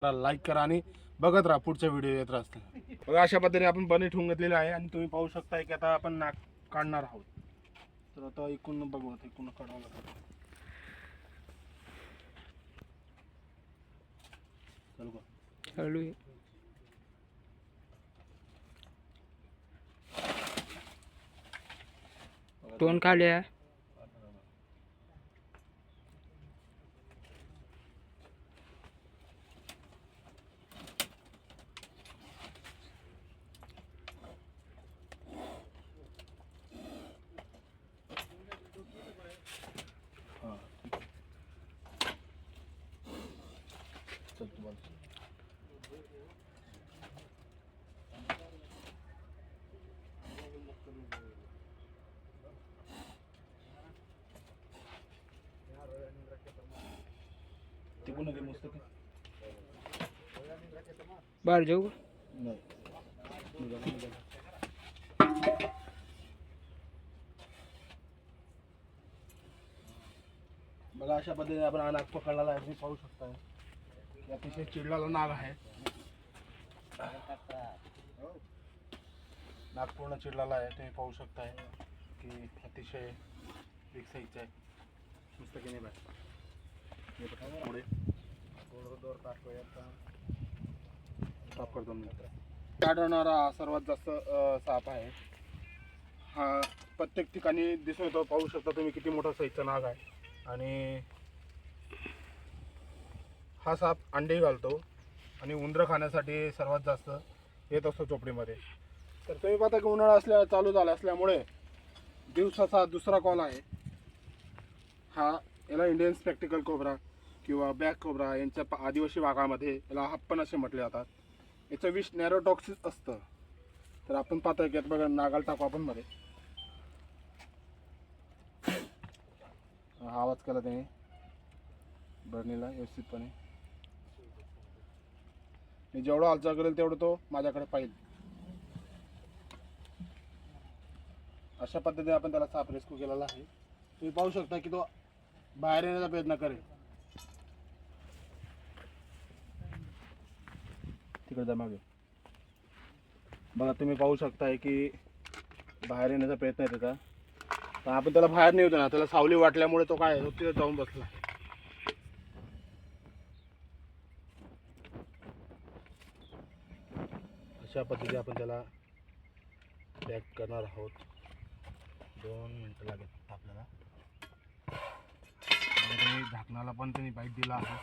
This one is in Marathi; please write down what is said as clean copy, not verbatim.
लाईक करा आणि बघत राहा, पुढच्या व्हिडिओ येत राहतील. बघा अशा पद्धतीने आपण बने ठेवून घेतलेले आहे आणि तुम्ही पाहू शकता की आता आपण नाक काढणार आहोत. तर आता इकडून बघू, इकडून काढावं लागेल. चल गो चालू आहे. तोंड खाली आहे. हां चल तुम्हाला तिकडून नका मस्त का बाहेर जाऊ का? नाही निघाला, निघाला. बघा अशा पद्धतीने आपण हा नाग पकडलेला आहे. तुम्ही पाहू शकता की अतिशय चिडलेला नाग आहे. नाग पूर्ण चिडलेला आहे. तुम्ही पाहू शकताय की अतिशय बिग साईजचा आहे. मस्त की नाही बाय पुढे साफ करतो मी. आढळणारा हा सर्वात जास्त साप आहे. हा प्रत्येक ठिकाणी दिसून येतो. पाहू शकता तुम्ही किती मोठा साईजचा नाग आहे. आणि हा साप अंडे घालतो आणि उंदरं खाण्यासाठी सर्वात जास्त येत असतो चोपडीमध्ये. तर तुम्ही पाहता की उन्हाळा चालू झाला असल्यामुळे दिवसाचा दुसरा कॉल आहे हा. याला इंडियन स्पेक्टिकल कोब्रा किंवा ब्लॅक कोब्रा यांच्या आदिवासी भागामध्ये याला हप्पन असे म्हटले जातात. याचं विष नॅरोटॉक्सिस असतं. तर आपण पाहता की बघा नागाला टाकू आपण मध्ये. हा आवाज केला त्याने बरणीला व्यवस्थितपणे. मी जेवढं हालचाल करेल तेवढं तो माझ्याकडे पाहिजे. अशा पद्धतीने आपण त्याला साप रेस्क्यू केलेला आहे. तुम्ही पाहू शकता की तो बाहेर येण्याचा प्रयत्न करेल. तिकडे जमावे बघा, तुम्ही पाहू शकताय की बाहेर येण्याचा प्रयत्न आहे त्याचा. तर आपण त्याला बाहेर नाही होतो ना, त्याला सावली वाटल्यामुळे तो काय तिथे जाऊन बसला. अशा पद्धतीने आपण त्याला पॅक करणार आहोत. 2 मिनिटं लागेल आपल्याला. झाकणाला पण त्यांनी बाईट दिला आहे.